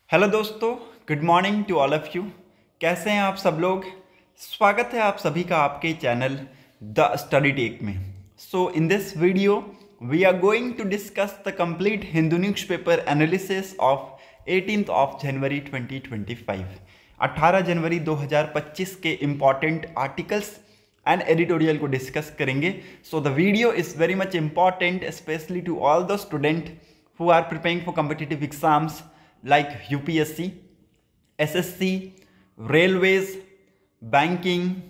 Hello दोस्तों, good morning to all of you. कैसे हैं आप सब लोग। स्वागत है आप सभी का आपके चैनल द स्टडी टेक में। So in this video we are going to discuss the complete Hindu newspaper analysis of 18th of January 2025। 18 जनवरी 2025 के इम्पॉर्टेंट आर्टिकल्स एंड एडिटोरियल को डिस्कस करेंगे। So the video is very much important specially to all the student who are preparing for competitive exams like UPSC, SSC, railways, banking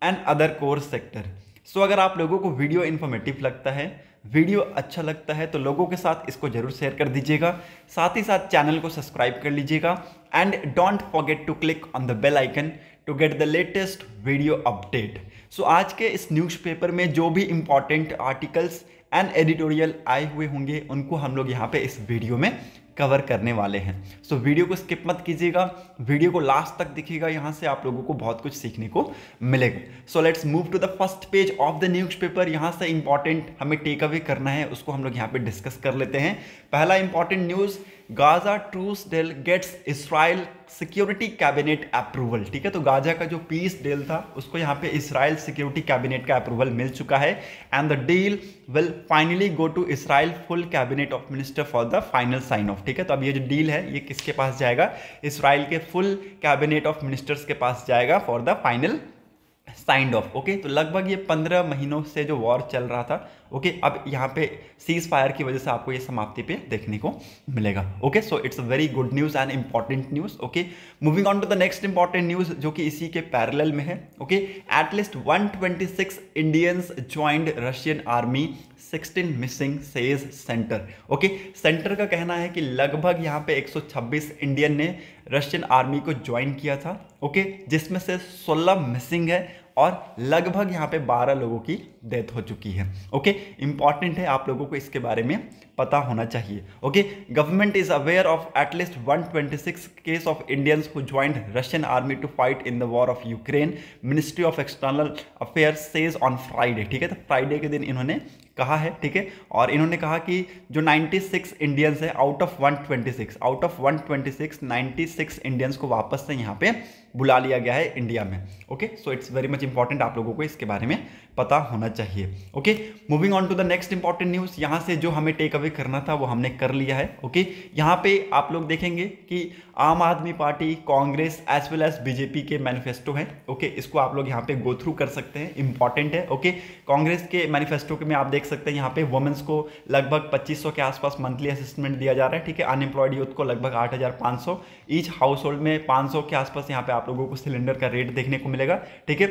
and other core sector। सो अगर आप लोगों को video informative लगता है, video अच्छा लगता है तो लोगों के साथ इसको जरूर शेयर कर दीजिएगा। साथ ही साथ चैनल को सब्सक्राइब कर लीजिएगा and don't forget to click on the bell icon to get the latest video update. So आज के इस न्यूज़पेपर में जो भी इंपॉर्टेंट आर्टिकल्स एंड एडिटोरियल आए हुए होंगे उनको हम लोग यहाँ पे इस वीडियो में कवर करने वाले हैं। सो वीडियो को स्किप मत कीजिएगा, वीडियो को लास्ट तक देखिएगा, यहाँ से आप लोगों को बहुत कुछ सीखने को मिलेगा। So let's move to the first page of the newspaper. यहाँ से इंपॉर्टेंट हमें टेक अवे करना है, उसको हम लोग यहाँ पे डिस्कस कर लेते हैं। पहला important news, Gaza truce deal gets Israel security cabinet approval. ठीक है, तो गाजा का जो पीस डील था उसको यहाँ पे इजराइल सिक्योरिटी कैबिनेट का अप्रूवल मिल चुका है and the deal will finally go to Israel full cabinet of minister for the final sign off. ठीक है, तो अब ये जो डील है ये किसके पास जाएगा, इजराइल के फुल कैबिनेट ऑफ मिनिस्टर्स के पास जाएगा for the final signed of. Okay, तो लगभग ये 15 महीनों से जो वॉर चल रहा था, ओके, अब यहाँ पे सीज फायर की वजह से आपको ये समाप्ति पे देखने को मिलेगा। Okay, so it's a very good news and important news. Okay, moving on to the next important news जो कि इसी के पैरेलल में है। Okay, at least 126 Indians joined Russian army, 16 missing says centre. Okay, centre का कहना है कि लगभग यहाँ पे 126 इंडियन ने रशियन आर्मी को ज्वाइन किया था। ओके, जिसमें से 16 मिसिंग है और लगभग यहाँ पे 12 लोगों की डेथ हो चुकी है। ओके, इंपॉर्टेंट है, आप लोगों को इसके बारे में पता होना चाहिए। Okay, government is aware of at least 126 case of Indians who joined Russian army to fight in the war of Ukraine, ministry of external affairs says on Friday. ठीक है, तो फ्राइडे के दिन इन्होंने कहा है। ठीक है, और इन्होंने कहा कि जो 96 इंडियंस है आउट ऑफ 126 96 इंडियंस को वापस से यहाँ पे बुला लिया गया है इंडिया में। Okay, so it's very much important, आप लोगों को इसके बारे में पता होना चाहिए। Okay, moving on to the next important news. यहाँ से जो हमें टेक अवे करना था वो हमने कर लिया है। ओके, यहाँ पे आप लोग देखेंगे कि Aam Aadmi Party, Congress as well as BJP के मैनिफेस्टो हैं। ओके, इसको आप लोग यहाँ पे गो थ्रू कर सकते हैं, इंपॉर्टेंट है। ओके, कांग्रेस के मैनिफेस्टो में आप देख सकते हैं यहाँ पे वुमेन्स को लगभग 2500 के आसपास मंथली असिस्टेंट दिया जा रहा है। ठीक है, अनएम्प्लॉयड यूथ को लगभग 8500, ईच हाउस होल्ड में 500 के आसपास यहाँ पे आप लोगों को सिलेंडर का रेट देखने को मिलेगा। ठीक है,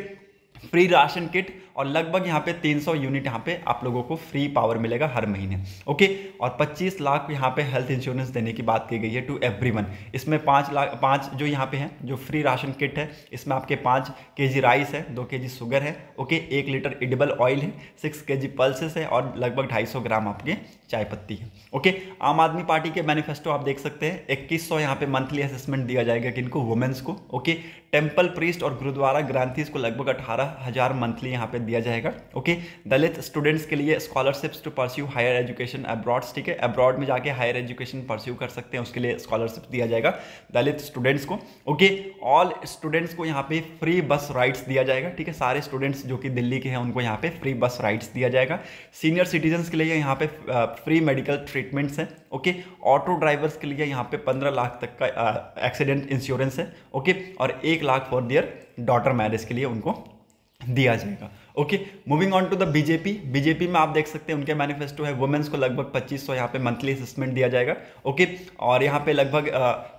फ्री राशन किट और लगभग यहाँ पे 300 यूनिट यहाँ पे आप लोगों को फ्री पावर मिलेगा हर महीने। ओके, और 25 लाख यहाँ पे हेल्थ इंश्योरेंस देने की बात की गई है टू एवरीवन। इसमें 5 जो यहाँ पे है जो फ्री राशन किट है, इसमें आपके 5 केजी राइस है, 2 केजी शुगर है, ओके, 1 लीटर एडिबल ऑयल है, 6 केजी पल्सेस है और लगभग 250 ग्राम आपके चाय पत्ती है। ओके, आम आदमी पार्टी के मैनिफेस्टो आप देख सकते हैं, 2100 यहाँ पे मंथली असेसमेंट दिया जाएगा किनको, वुमेन्स को। ओके, टेम्पल प्रीस्ट और गुरुद्वारा ग्रंथीज को लगभग 18,000 मंथली यहाँ पे दिया जाएगा। ओके, दलित स्टूडेंट्स के लिए scholarships to pursue higher education abroad. ठीक है, अब्रॉड में जाके हायर एजुकेशन परस्यू कर सकते हैं, उसके लिए स्कॉलरशिप दिया जाएगा दलित स्टूडेंट्स को। ओके, ऑल स्टूडेंट्स को यहाँ पे फ्री बस राइड्स दिया जाएगा। ठीक है, सारे स्टूडेंट्स जो कि दिल्ली के हैं उनको यहाँ पे फ्री बस राइड्स दिया जाएगा। सीनियर सिटीजन्स के लिए यहाँ पे फ्री मेडिकल ट्रीटमेंट्स है। ओके, ऑटो ड्राइवर्स के लिए यहाँ पे 15 लाख तक का एक्सीडेंट इंश्योरेंस है। ओके, और 1 lakh for their daughter marriage के लिए उनको दिया जाएगा। Okay, moving on to the BJP में आप देख सकते हैं उनके मैनिफेस्टो है, वुमेन्स को लगभग 2500 यहाँ पे मंथली असिस्टेंट दिया जाएगा। ओके, और यहाँ पे लगभग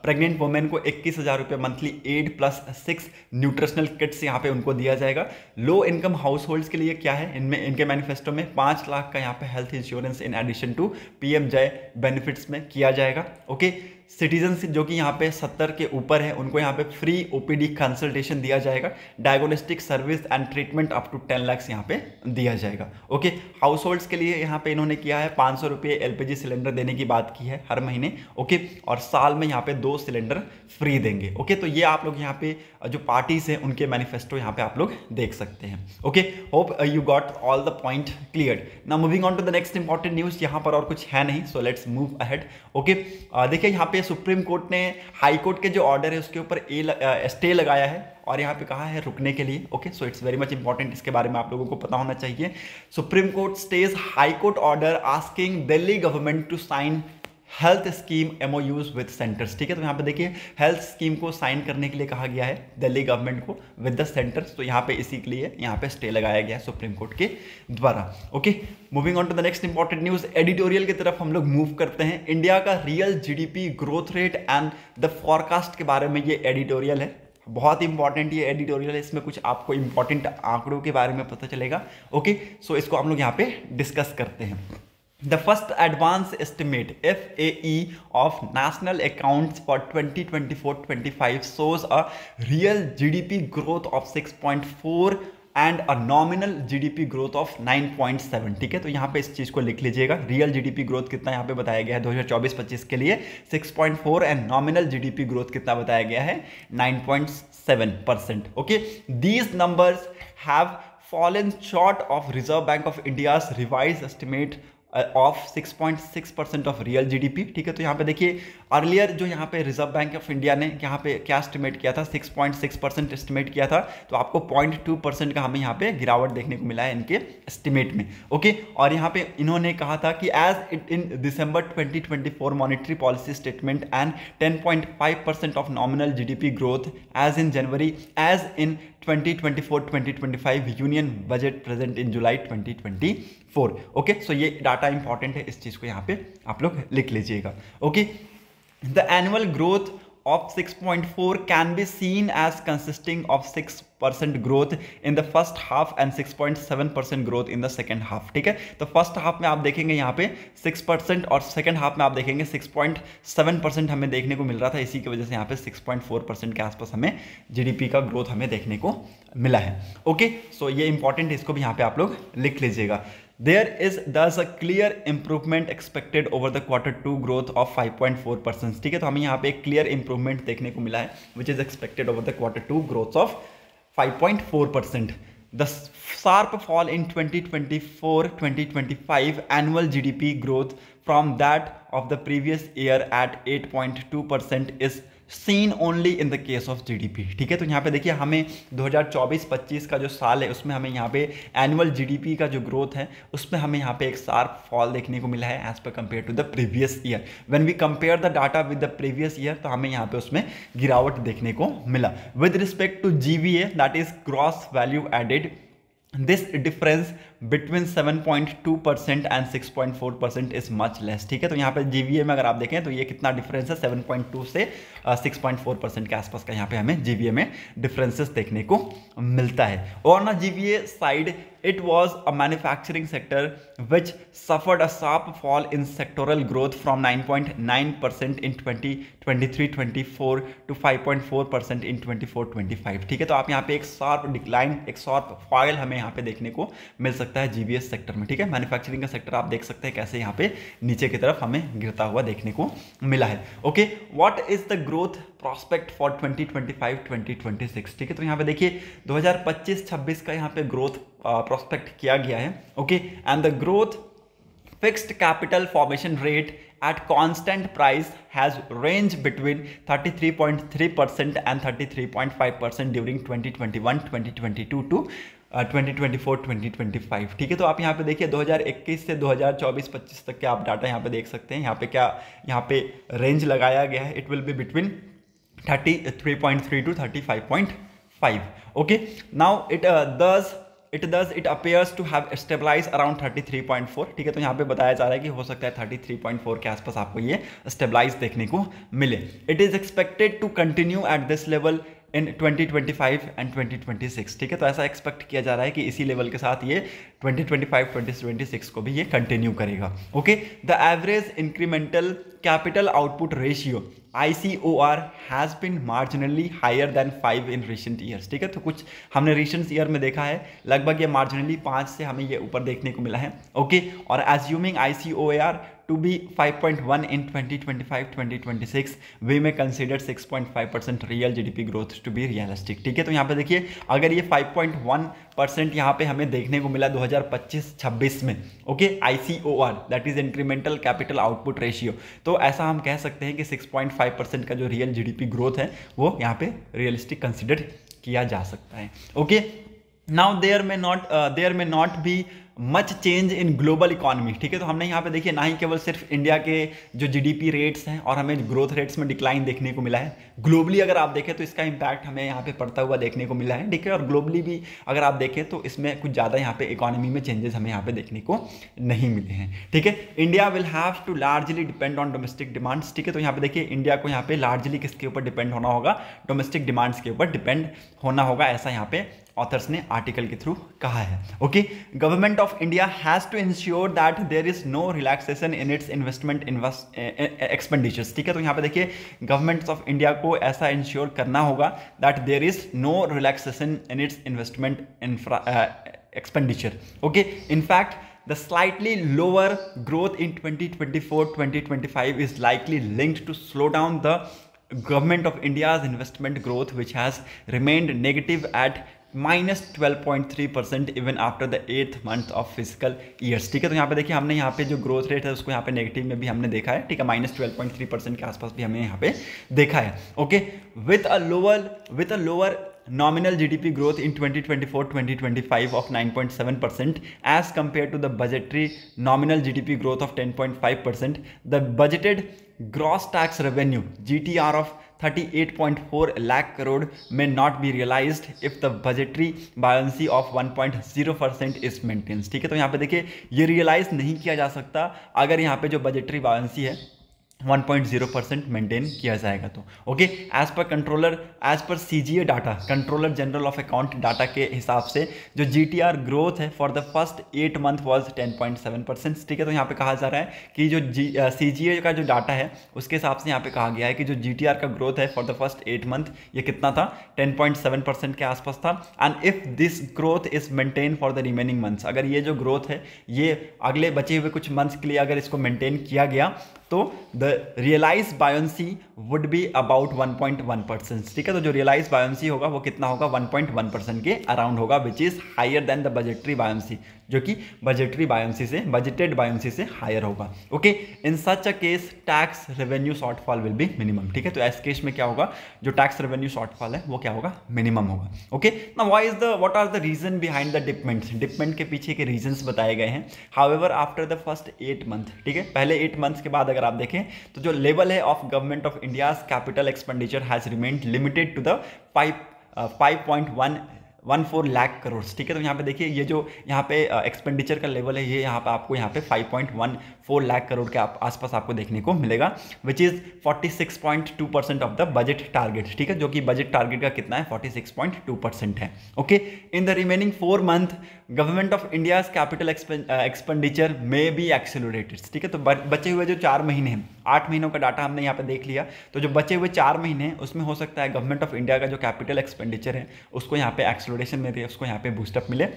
प्रेग्नेंट वुमेन को 21,000 रुपये मंथली 8+6 न्यूट्रिशनल किट्स यहाँ पे उनको दिया जाएगा। लो इनकम हाउस होल्ड्स के लिए क्या है, इनमें इनके मैनिफेस्टो में 5 लाख का यहाँ पे health insurance in addition to PM JAY benefits में किया जाएगा। ओके, सिटीजन जो कि यहाँ पे 70 के ऊपर है उनको यहाँ पे फ्री OPD कंसल्टेशन दिया जाएगा। Diagnostic service and treatment up to 10 lakh यहाँ पे दिया जाएगा। ओके, हाउस होल्ड्स के लिए यहाँ पे इन्होंने किया है 500 रुपये LPG सिलेंडर देने की बात की है हर महीने। ओके, और साल में यहाँ पे 2 सिलेंडर फ्री देंगे। ओके, तो ये आप लोग यहाँ पे जो पार्टीज हैं उनके मैनिफेस्टो यहाँ पे आप लोग देख सकते हैं। Okay, hope you got all the point clear. Now moving on to the next important news. यहाँ पर और कुछ है नहीं, so let's move ahead. Okay, देखिए यहाँ पे सुप्रीम कोर्ट ने हाई कोर्ट के जो ऑर्डर है उसके ऊपर स्टे लगाया है और यहाँ पे कहा है रुकने के लिए। Okay, so it's very much important, इसके बारे में आप लोगों को पता होना चाहिए। Supreme Court stays High Court order asking Delhi government to sign health scheme MoUs with centres. ठीक है, तो यहाँ पे देखिए हेल्थ स्कीम को साइन करने के लिए कहा गया है दिल्ली गवर्नमेंट को विद द सेंटर्स। तो यहाँ पे इसी के लिए यहाँ पे स्टे लगाया गया है सुप्रीम कोर्ट के द्वारा। Okay, moving on to the next important news, editorial की तरफ हम लोग मूव करते हैं। इंडिया का real GDP growth rate and the forecast के बारे में ये एडिटोरियल है। बहुत इंपॉर्टेंट ये एडिटोरियल है, इसमें कुछ आपको इंपॉर्टेंट आंकड़ों के बारे में पता चलेगा। ओके, सो इसको हम लोग यहाँ पे डिस्कस करते हैं। The first advance estimate FAE of national accounts for 2024-25 shows a real GDP growth of 6.4 and a nominal GDP growth of 9.7। ठीक है, तो यहाँ पे इस चीज को लिख लीजिएगा, रियल जीडीपी ग्रोथ कितना यहाँ पे बताया गया है 2024-25 के लिए 6.4 एंड नॉमिनल जीडीपी ग्रोथ कितना बताया गया है 9.7%। Okay, these numbers have fallen short of Reserve Bank of India's revised estimate of 6.6% of real GDP. ठीक है, तो यहाँ पे देखिए अर्लियर जो यहाँ पे रिजर्व बैंक ऑफ इंडिया ने यहाँ पे क्या एस्टिमेट किया था 6.6% एस्टिमेट किया था, तो आपको 0.2% का हमें यहाँ पे गिरावट देखने को मिला है इनके एस्टिमेट में। ओके, और यहाँ पे इन्होंने कहा था कि as it in December 2024 monetary policy statement and 10.5% of nominal GDP growth as in January as in 2024-2025 union budget present in July 2024। Okay, so ये डाटा इंपॉर्टेंट है, इस चीज को यहाँ पे आप लोग लिख लीजिएगा। Okay, the annual growth of 6.4 can be seen as consisting of 6% growth in the first half and 6.7% growth in the second half। ठीक है, तो फर्स्ट हाफ में आप देखेंगे यहाँ पे 6% और सेकंड हाफ में आप देखेंगे 6.7% हमें देखने को मिल रहा था, इसी की वजह से यहाँ पे 6.4% के आसपास हमें जीडीपी का ग्रोथ हमें देखने को मिला है। ओके, सो ये इंपॉर्टेंट है, इसको भी यहाँ पे आप लोग लिख लीजिएगा। There is thus a clear improvement expected over the Q2 growth of 5.4%। ठीक है, तो हमें यहाँ पे एक क्लियर इंप्रूवमेंट देखने को मिला है which is expected over the Q2 growth of 5.4%। The sharp fall in 2024-2025 annual GDP growth from that of the previous year at 8.2% is seen only in the case of GDP। ठीक है, तो यहाँ पे देखिए हमें 2024-25 का जो साल है उसमें हमें यहाँ पे एनुअल जीडीपी का जो ग्रोथ है उसमें हमें यहाँ पे एक शार्प फॉल देखने को मिला है as per compare to the previous year. When we compare the data with the previous year तो हमें यहाँ पे उसमें गिरावट देखने को मिला। With respect to GVA that is gross value added, this difference between 7.2% and 6.4% is much less. ठीक है, तो यहाँ पे जीवीए में अगर आप देखें तो ये कितना डिफरेंस है 7.2 से 6.4% के आसपास का यहाँ पे हमें जीवीए में डिफरेंसेस देखने को मिलता है। और ना GVA side it was a manufacturing sector which suffered a sharp fall in sectoral growth from 9.9% in 2023-24 to 5.4% in 24-25। ठीक है, तो आप यहाँ पे एक शार्प डिक्लाइन, एक शार्प फॉल हमें यहाँ पे देखने को मिल सकता है जीवीएस सेक्टर में। ठीक है, मैन्युफैक्चरिंग का सेक्टर आप देख सकते हैं कैसे यहाँ पे नीचे की तरफ हमें गिरता हुआ देखने को मिला है। Okay, what is the growth prospect for 2025-2026। ठीक है, तो यहाँ पे देखिए 2025-26 का यहाँ पे ग्रोथ प्रोस्पेक्ट किया गया है। Okay, and the growth fixed capital formation rate at constant price has ranged between 33.3% and 33.5% during 2021-2022 to 2024-2025। ठीक है, तो आप यहाँ पे देखिए 2021 से 2024-25 तक के आप डाटा यहाँ पे देख सकते हैं। यहाँ पे क्या यहाँ पे रेंज लगाया गया है, it will be between 33.3 to 35.5। Okay, now it appears to have stabilized around 33.4। ठीक है, तो यहाँ पे बताया जा रहा है कि हो सकता है 33.4 के आसपास आपको ये स्टेबलाइज देखने को मिले। It is expected to continue at this level in 2025 and 2026। ठीक है, तो ऐसा एक्सपेक्ट किया जा रहा है कि इसी लेवल के साथ ये 2025-2026 को भी ये कंटिन्यू करेगा। Okay, the average incremental capital output ratio ICOR has been marginally higher than 5 in recent years. ठीक है, तो कुछ हमने रिसेंट ईयर में देखा है लगभग ये मार्जिनली 5 से हमें ये ऊपर देखने को मिला है। ओके, और assuming ICOR to be 5.1 in 2025-2026 we may consider 6.5% real GDP growth to be realistic। ठीक है, तो यहाँ पे देखिए अगर ये 5.1% यहाँ पे हमें देखने को मिला 2025-26 में, okay, ICOR that is incremental capital output ratio, तो ऐसा हम कह सकते हैं कि 6.5% का जो रियल GDP ग्रोथ है वो यहाँ पे रियलिस्टिक कंसिडर किया जा सकता है। ओके, नाउ देयर में not be much change in global economy. ठीक है, तो हमने यहाँ पे देखिए ना ही केवल सिर्फ इंडिया के जो GDP रेट्स हैं और हमें ग्रोथ रेट्स में डिक्लाइन देखने को मिला है, ग्लोबली अगर आप देखें तो इसका इंपैक्ट हमें यहाँ पे पड़ता हुआ देखने को मिला है। ठीक है, और ग्लोबली भी अगर आप देखें तो इसमें कुछ ज़्यादा यहाँ पे इकोनॉमी में चेंजेस हमें यहाँ पे देखने को नहीं मिले हैं। ठीक है, India will have to largely depend on domestic demands. ठीक है, तो यहाँ पे देखिए इंडिया को यहाँ पे लार्जली किसके ऊपर डिपेंड होना होगा, डोमेस्टिक डिमांड्स के ऊपर डिपेंड होना होगा, ऐसा यहाँ पे ऑथर्स ने आर्टिकल के थ्रू कहा है। Okay, government of India has to ensure that there is no relaxation in its investment expenditures. ठीक है, तो यहाँ पे देखिए गवर्नमेंट ऑफ इंडिया को ऐसा इंश्योर करना होगा that there is no relaxation in its investment expenditure. Okay, in fact the slightly lower growth in 2024-2025 is likely linked to slow down the government of India's investment growth, which has remained negative at -12.3% even after the 8th month of fiscal years। ठीक है, तो यहाँ पे देखिए हमने यहाँ पे जो ग्रोथ रेट है उसको यहाँ पे नेगेटिव में भी हमने देखा है। ठीक है, -12.3% के आसपास भी हमने यहाँ पे देखा है। Okay, with a lower nominal GDP growth in 2024-2025 of 9.7% as compared to the budgetary nominal GDP growth of 10.5%. The budgeted gross tax revenue GTR of 38.4 lakh crore may not be realized if the budgetary buoyancy of 1.0% is maintained। ठीक है, तो यहाँ पे देखिए ये realise नहीं किया जा सकता अगर यहाँ पे जो बजटरी बायंसी है 1.0% मेंटेन किया जाएगा तो। Okay, as per CGA data, controller general of account data के हिसाब से जो GTR ग्रोथ है for the first 8 month was 10.7%। ठीक है, तो यहाँ पे कहा जा रहा है कि जो CGA का जो डाटा है उसके हिसाब से यहाँ पे कहा गया है कि जो GTR का ग्रोथ है फॉर द फर्स्ट 8 मंथ ये कितना था, 10.7% के आसपास था। And if this growth is maintain for the remaining months, अगर ये जो ग्रोथ है ये अगले बचे हुए कुछ मंथ्स के लिए अगर इसको मेंटेन किया गया तो the realise buoyancy would be about 1.1%। ठीक है, तो जो रियलाइज बायोंसी होगा वो कितना होगा, 1.1% के अराउंड होगा, which is higher than the budgetary buoyancy, जो कि बजटरी बायोंसी से, बजटेड बायोंसी से हायर होगा। Okay, in such a case tax revenue shortfall will be minimum. ठीक है, तो इस केस में क्या होगा, जो टैक्स रेवेन्यू शॉर्टफॉल है वो क्या होगा, मिनिमम होगा। Okay, now what are the reason behind the dipment के पीछे के रीजंस बताए गए हैं। However after the first 8 month, ठीक है, पहले 8 मंथ्स के बाद अगर आप देखें तो जो लेवल है of government of India's capital expenditure has remained limited to the 5.14 lakh crore. ठीक है, तो यहाँ पे देखिए ये जो यहाँ पे एक्सपेंडिचर का लेवल है ये यहाँ पे आपको यहाँ पे 5.14 लाख करोड़ के आसपास आपको देखने को मिलेगा, which is 46.2% of the budget target. ठीक है, जो कि बजट टारगेट का कितना है, 46.2% है। Okay, in the remaining 4 month government of India capital expenditure में बी एक्सेलरेटेड। ठीक है, तो बचे हुए जो 4 महीने हैं, 8 महीनों का डाटा हमने यहाँ पे देख लिया, तो जो बचे हुए 4 महीने हैं उसमें हो सकता है गवर्नमेंट ऑफ इंडिया का जो कैपिटल एक्सपेंडिचर है उसको यहाँ पे एक्सेलरेशन मिले, उसको यहाँ पे बूस्टअप मिले।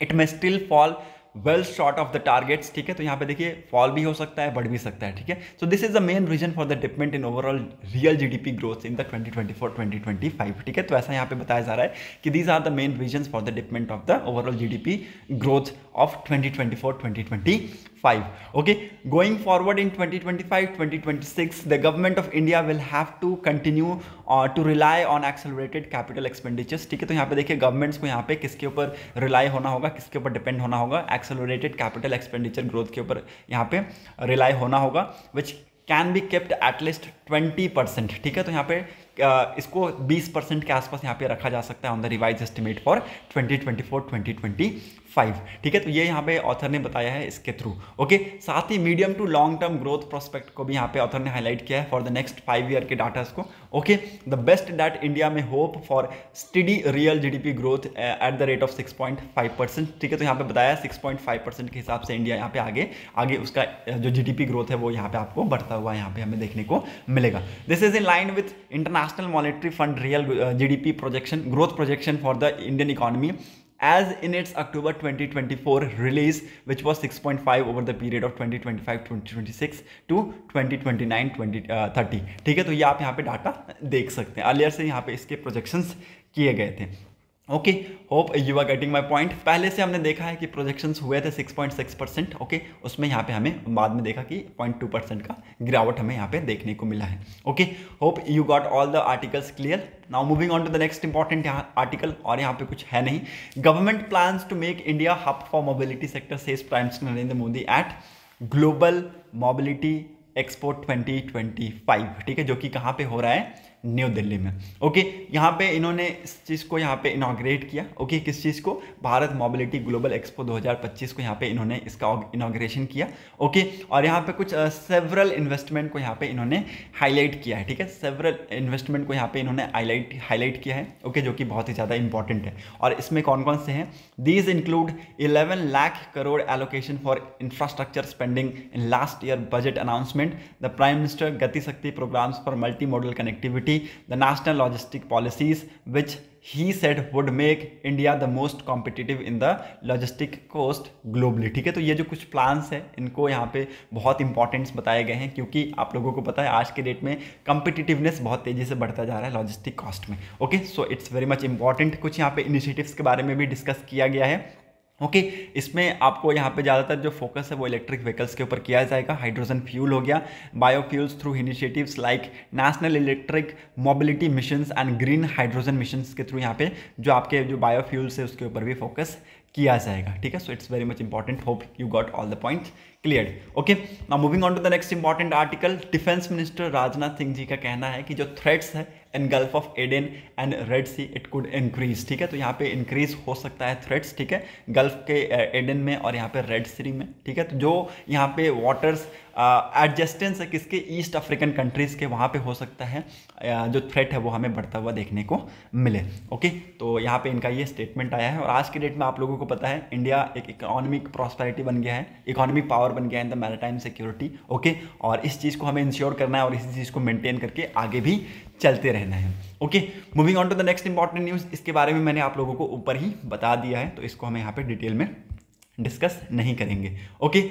It may still fall well short of the targets. ठीक है, तो यहाँ पे देखिए फॉल भी हो सकता है, बढ़ भी सकता है। ठीक है, so this is the main reason for the dipment in overall real GDP growth in the 2024-2025। ठीक है, तो ऐसा यहाँ पे बताया जा रहा है कि these are the main reason for the dipment of the overall GDP growth of 2024-2025. Okay, going forward in 2025-2026 the government of India will have to continue to rely on accelerated capital expenditures। ठीक है, तो यहाँ पे देखिए governments को यहाँ पे किसके ऊपर रिलाई होना होगा, किसके ऊपर डिपेंड होना होगा, एक्सेलरेटेड कैपिटल एक्सपेंडिचर ग्रोथ के ऊपर यहाँ पे रिलाई होना होगा, which can be kept at least 20%। ठीक है, तो यहाँ पे इसको 20% के आसपास यहाँ पे रखा जा सकता है on the revise estimate for 2024-2025। ठीक है, तो ये यहाँ पे ऑथर ने बताया है इसके थ्रू। ओके, साथ ही medium to long term growth prospect को भी यहाँ पे ऑथर ने हाईलाइट किया है फॉर द नेक्स्ट 5 ईयर के डाटास को। Okay, the best that India may hope for steady real GDP growth at the rate of 6.5%। ठीक है, तो यहाँ पे बताया 6.5% के हिसाब से इंडिया यहाँ पे आगे उसका जो GDP ग्रोथ है वो यहाँ पे आपको बढ़ता हुआ यहाँ पे हमें देखने को मिलेगा। This is in line with international monetary fund real GDP projection, growth projection for the Indian economy as in its October 2024 release, which was 6.5 over the period of 2025-2026 to 2029-2030। ठीक है, तो ये आप यहाँ पे डाटा देख सकते हैं। अर्लियर से यहाँ पे इसके प्रोजेक्शंस किए गए थे। Okay, hope you are getting my point. पहले से हमने देखा है कि प्रोजेक्शंस हुए थे 6.6%। ओके, उसमें यहाँ पे हमें बाद में देखा कि 0.2% का गिरावट हमें यहाँ पे देखने को मिला है। Okay, hope you got all the articles clear. Now moving on to the next important article, और यहाँ पे कुछ है नहीं। Government plans to make India hub for mobility sector, says prime minister Narendra Modi at global mobility expo 2025। ठीक है, जो कि कहाँ पे हो रहा है, न्यू दिल्ली में। ओके, यहाँ पे इन्होंने इस चीज़ को यहाँ पे इनॉग्रेट किया। ओके, किस चीज़ को, भारत मोबिलिटी ग्लोबल एक्सपो 2025 को यहाँ पे इन्होंने इसका इनॉग्रेशन किया। ओके, और यहाँ पे कुछ सेवरल इन्वेस्टमेंट को यहाँ पे इन्होंने हाईलाइट किया है। ठीक है, सेवरल इन्वेस्टमेंट को यहाँ पे इन्होंने हाईलाइट किया है। ओके, जो कि बहुत ही ज़्यादा इंपॉर्टेंट है। और इसमें कौन कौन से हैं, these include 11 lakh crore allocation for infrastructure spending in last year budget announcement, the prime minister Gati Shakti programs for multi modal connectivity, the national logistic policies which he said would make India the most competitive in the logistic coast globally। ठीक है, तो ये जो कुछ plans है इनको यहाँ पे बहुत इंपॉर्टेंट्स बताए गए हैं, क्योंकि आप लोगों को पता है आज के डेट में कम्पिटिटिवनेस बहुत तेजी से बढ़ता जा रहा है लॉजिस्टिक कॉस्ट में। Okay, so it's very much important. कुछ यहाँ पे इनिशिएटिव्स के बारे में भी डिस्कस किया गया है। ओके, इसमें आपको यहाँ पे ज़्यादातर जो फोकस है वो इलेक्ट्रिक व्हीकल्स के ऊपर किया जाएगा। हाइड्रोजन फ्यूल हो गया, biofuels through initiatives like national electric mobility missions and green hydrogen missions के थ्रू यहाँ पे जो आपके जो बायोफ्यूल्स है उसके ऊपर भी फोकस किया जाएगा। ठीक है, so it's very much important. Hope you got all the points clear. Okay, now moving on to the next important article. Defence minister Rajnath Singh ji का कहना है कि जो थ्रेट्स है in Gulf of Aden and Red Sea it could increase. ठीक है, तो यहाँ पे इंक्रीज हो सकता है थ्रेट्स। ठीक है, गल्फ के एडन में और यहाँ पे रेड सी में। ठीक है, तो जो यहाँ पे वाटर्स एडजस्टेंस है किसके, ईस्ट अफ्रीकन कंट्रीज़ के, वहाँ पे हो सकता है जो थ्रेट है वो हमें बढ़ता हुआ देखने को मिले। ओके, तो यहाँ पे इनका ये स्टेटमेंट आया है। और आज के डेट में आप लोगों को पता है इंडिया एक इकोनॉमिक प्रॉस्पेरिटी बन गया है, इकोनॉमिक पावर बन गया है in the maritime security. Okay, और इस चीज़ को हमें इंश्योर करना है और इसी चीज़ को मेंटेन करके आगे भी चलते रहना है। Okay, moving on to the next important news. इसके बारे में मैंने आप लोगों को ऊपर ही बता दिया है, तो इसको हमें यहाँ पे डिटेल में डिस्कस नहीं करेंगे। ओके,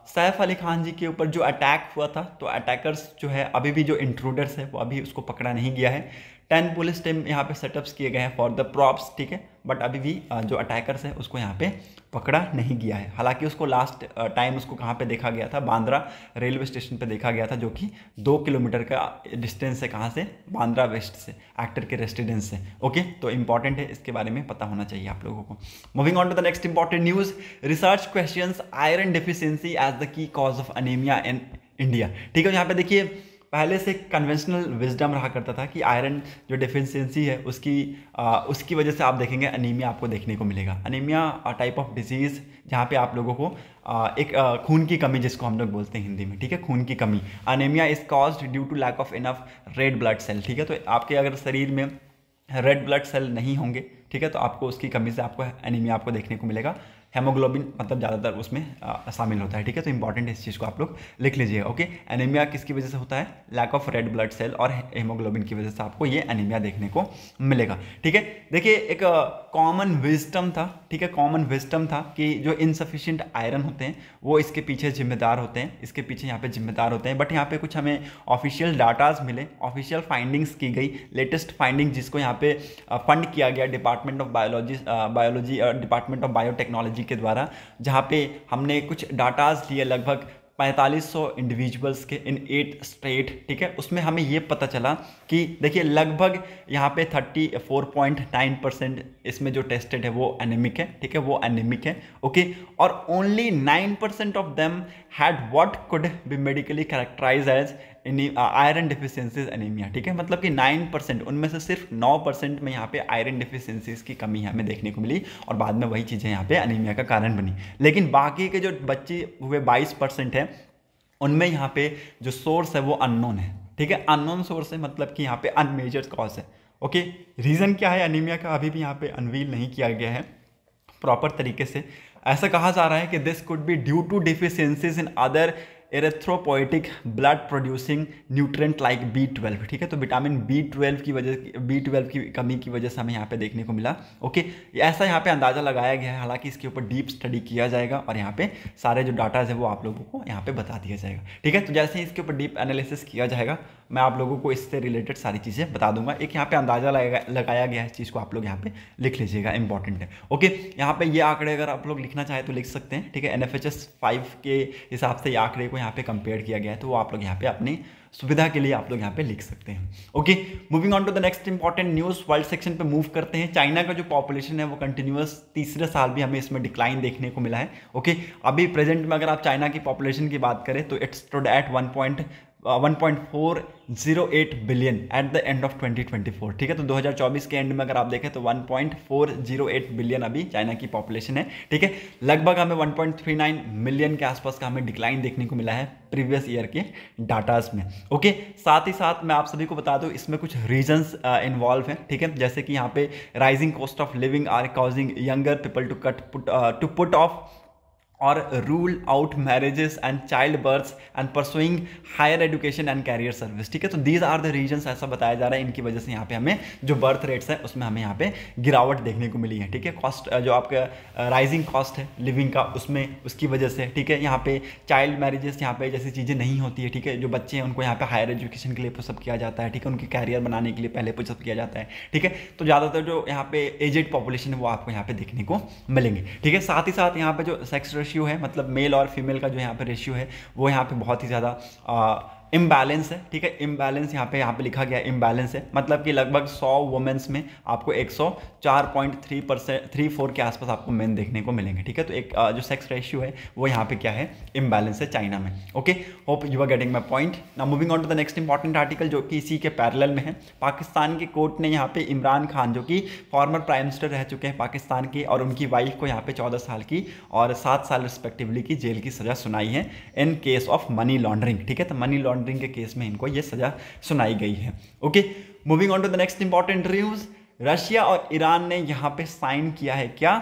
सैफ अली खान जी के ऊपर जो अटैक हुआ था, तो अटैकर्स जो है अभी भी जो इंट्रूडर्स है वो अभी उसको पकड़ा नहीं गया है। 10 पुलिस टीम यहाँ पे सेटअप्स किए गए हैं फॉर द प्रॉप्स। ठीक है, बट अभी भी जो अटैकर्स है उसको यहाँ पे पकड़ा नहीं गया है। हालांकि उसको लास्ट टाइम उसको कहाँ पे देखा गया था, बांद्रा रेलवे स्टेशन पे देखा गया था, जो कि 2 किलोमीटर का डिस्टेंस है कहाँ से, बांद्रा वेस्ट से, एक्टर के रेसिडेंस से। ओके, तो इंपॉर्टेंट है, इसके बारे में पता होना चाहिए आप लोगों को। Moving on to the next important news. Research questions iron deficiency as the key cause of anaemia in India. ठीक है, यहाँ पे देखिए पहले से कन्वेंशनल विजडम रहा करता था कि आयरन जो डेफिशिएंसी है उसकी वजह से आप देखेंगे अनीमिया आपको देखने को मिलेगा। अनीमिया टाइप ऑफ डिजीज़ जहाँ पे आप लोगों को एक खून की कमी जिसको हम लोग बोलते हैं हिंदी में। ठीक है, खून की कमी। Anaemia is caused due to lack of enough red blood cell. ठीक है, तो आपके अगर शरीर में रेड ब्लड सेल नहीं होंगे, ठीक है, तो आपको उसकी कमी से आपको एनीमिया आपको देखने को मिलेगा। हेमोग्लोबिन मतलब ज़्यादातर उसमें शामिल होता है। ठीक है, तो इंपॉर्टेंट है, इस चीज़ को आप लोग लिख लीजिए। ओके, एनीमिया किसकी वजह से होता है, lack of red blood cell और हेमोग्लोबिन की वजह से आपको ये एनीमिया देखने को मिलेगा। ठीक है, देखिए एक कॉमन विजडम था। ठीक है, कॉमन विजडम था कि जो इनसफिशिएंट आयरन होते हैं वो इसके पीछे जिम्मेदार होते हैं, इसके पीछे यहाँ पे जिम्मेदार होते हैं। बट यहाँ पे कुछ हमें ऑफिशियल डाटाज मिले, ऑफिशियल फाइंडिंग्स की गई, लेटेस्ट फाइंडिंग जिसको यहाँ पे फंड किया गया department of biology department of biotechnology के द्वारा, जहाँ पे हमने कुछ डाटाज लिए लगभग 4500 इंडिविजुअल्स के इन 8 स्टेट। ठीक है, उसमें हमें ये पता चला कि देखिए लगभग यहाँ पे 34.9% इसमें जो टेस्टेड है वो एनेमिक है। ठीक है, वो एनेमिक है। ओके, और only 9% of them had what could be medically characterise as iron deficiencies anaemia. ठीक है, मतलब कि 9% उनमें से सिर्फ 9% में यहाँ पे आयरन डिफिशियंसीज की कमी हमें देखने को मिली और बाद में वही चीज़ें यहाँ पे एनीमिया का कारण बनी। लेकिन बाकी के जो बच्चे हुए 22% है उनमें यहाँ पे जो सोर्स है वो अननोन है। ठीक है, अननोन सोर्स है मतलब कि यहाँ पे अनमेजर्ड कॉज है। ओके, रीज़न क्या है एनीमिया का अभी भी यहाँ पे अनवील नहीं किया गया है प्रॉपर तरीके से। ऐसा कहा जा रहा है कि this could be due to deficiencies in other erythropoietic blood producing nutrient like B12, ठीक है। तो विटामिन B12 की कमी की वजह से हमें यहाँ पे देखने को मिला। ओके, ऐसा यहाँ पे अंदाजा लगाया गया है, हालांकि इसके ऊपर डीप स्टडी किया जाएगा और यहाँ पे सारे जो डाटाज है वो आप लोगों को यहाँ पे बता दिया जाएगा, ठीक है। तो जैसे ही इसके ऊपर डीप एनालिसिस किया जाएगा मैं आप लोगों को इससे रिलेटेड सारी चीज़ें बता दूंगा। एक यहाँ पे अंदाजा लगाया गया है, इस चीज़ को आप लोग यहाँ पे लिख लीजिएगा, इंपॉर्टेंट है। ओके, यहाँ पे ये आंकड़े अगर आप लोग लिखना चाहें तो लिख सकते हैं, ठीक है। NFHS 5 के हिसाब से ये आंकड़े को यहाँ पे कंपेयर किया गया है, तो वो आप लोग यहाँ पे अपनी सुविधा के लिए आप लोग यहाँ पे लिख सकते हैं। Okay, moving on to the next important news, world section पे मूव करते हैं। चाइना का जो पॉपुलेशन है वो कंटिन्यूअस तीसरे साल भी हमें इसमें डिक्लाइन देखने को मिला है। ओके, अभी प्रेजेंट में अगर आप चाइना की पॉपुलेशन की बात करें तो it's stood at 1.408 billion at the end of 2024, ठीक है। तो 2024 के एंड में अगर आप देखें तो 1.408 बिलियन अभी चाइना की पॉपुलेशन है, ठीक है। लगभग हमें 1.39 मिलियन के आसपास का हमें डिक्लाइन देखने को मिला है प्रीवियस ईयर के डाटाज में। ओके, साथ ही साथ मैं आप सभी को बता दूं इसमें कुछ रीजंस इन्वॉल्व हैं, ठीक है। जैसे कि यहाँ पे rising cost of living are causing younger people to put off और rule out marriages and child births and pursuing higher education and career service, ठीक है। तो दीज आर द रीजंस, ऐसा बताया जा रहा है, इनकी वजह से यहाँ पे हमें जो बर्थ रेट्स है उसमें हमें यहाँ पे गिरावट देखने को मिली है, ठीक है। कॉस्ट जो आपका राइजिंग कॉस्ट है लिविंग का उसमें उसकी वजह से, ठीक है। यहाँ पे चाइल्ड मैरिजेस यहाँ पे जैसी चीज़ें नहीं होती है, ठीक है। जो बच्चे हैं उनको यहाँ पे हायर एजुकेशन के लिए पुशअप किया जाता है, ठीक है। उनके कैरियर बनाने के लिए पहले पुशअप किया जाता है, ठीक है। तो ज़्यादातर जो यहाँ पे एजेड पॉपुलेशन है वो आपको यहाँ पे देखने को मिलेंगे, ठीक है। साथ ही साथ यहाँ पे जो सेक्स रेशियो है, मतलब मेल और फीमेल का जो यहाँ पे रेशियो है वो यहाँ पे बहुत ही ज़्यादा इम्बैलेंस है, ठीक है। इम्बैलेंस यहाँ पे लिखा गया इम्बैलेंस है, मतलब कि लगभग 100 वुमेन्स में आपको 104.34 के आसपास आपको मेन देखने को मिलेंगे, ठीक है। तो एक जो सेक्स रेशियो है वो यहाँ पे क्या है, इम्बैलेंस है चाइना में। Okay, hope you are getting my point. Now moving on to the next important article जो कि इसी के पैरेलल में है। पाकिस्तान की कोर्ट ने यहाँ पे इमरान खान जो कि फॉर्मर प्राइम मिनिस्टर रह चुके हैं पाकिस्तान के, और उनकी वाइफ को यहाँ पे 14 साल की और 7 साल रिस्पेक्टिवली की जेल की सजा सुनाई है in case of money laundering, ठीक है। तो मनी लॉन्ड्रिंग के केस में इनको ये सजा सुनाई गई है। Okay, moving on to the next important news, Russia और ईरान ने यहां पे साइन किया है क्या,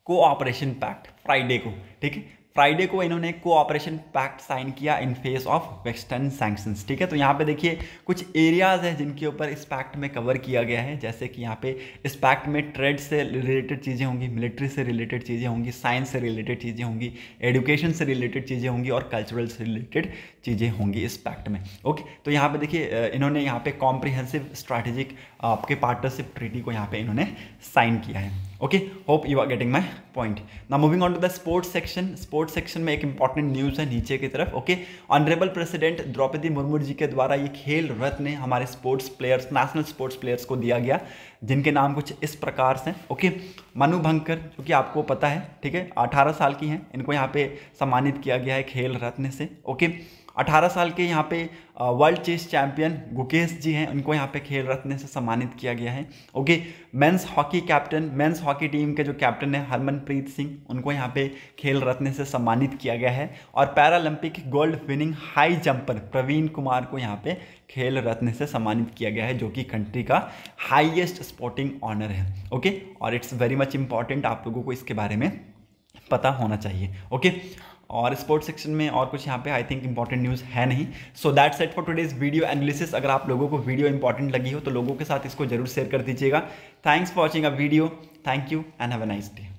कोऑपरेशन पैक्ट फ्राइडे को, ठीक है। फ्राइडे को इन्होंने कोऑपरेशन पैक्ट साइन किया इन फेस ऑफ वेस्टर्न सैंक्शंस, ठीक है। तो यहाँ पे देखिए कुछ एरियाज हैं जिनके ऊपर इस पैक्ट में कवर किया गया है, जैसे कि यहाँ पे इस पैक्ट में ट्रेड से रिलेटेड चीज़ें होंगी, मिलिट्री से रिलेटेड चीज़ें होंगी, साइंस से रिलेटेड चीज़ें होंगी, एजुकेशन से रिलेटेड चीज़ें होंगी और कल्चरल से रिलेटेड चीज़ें होंगी इस पैक्ट में। ओके, तो यहाँ पे देखिए इन्होंने यहाँ पे कॉम्प्रिहेंसिव स्ट्रैटेजिक आपके पार्टनरशिप ट्रीटी को यहाँ पे इन्होंने साइन किया है। Okay, hope you are getting my point. Now moving on to the sports section. Sports section में एक इंपॉर्टेंट न्यूज़ है नीचे की तरफ। Okay, honourable president Droupadi Murmu ji के द्वारा ये खेल रत्न हमारे sports players, national sports players को दिया गया, जिनके नाम कुछ इस प्रकार से। ओके, मनु भंकर जो कि आपको पता है, ठीक है, 18 साल की हैं, इनको यहाँ पे सम्मानित किया गया है खेल रत्न से। ओके, 18 साल के यहाँ पे वर्ल्ड चेस चैंपियन गुकेश जी हैं, उनको यहाँ पे खेल रत्न से सम्मानित किया गया है। Okay, men's hockey captain, men's hockey team के जो कैप्टन है हरमनप्रीत सिंह, उनको यहाँ पे खेल रत्न से सम्मानित किया गया है। और Paralympic gold winning high jumper Praveen Kumar को यहाँ पे खेल रत्न से सम्मानित किया गया है, जो कि कंट्री का हाईएस्ट स्पोर्टिंग ऑनर है। ओके, और इट्स वेरी मच इंपॉर्टेंट, आप लोगों को इसके बारे में पता होना चाहिए। ओके, और स्पोर्ट्स सेक्शन में और कुछ यहाँ पे आई थिंक इंपॉर्टेंट न्यूज़ है नहीं। So that's it for today's video analysis. अगर आप लोगों को वीडियो इंपॉर्टेंट लगी हो तो लोगों के साथ इसको जरूर शेयर कर दीजिएगा। Thanks for watching a video, thank you and have a nice day.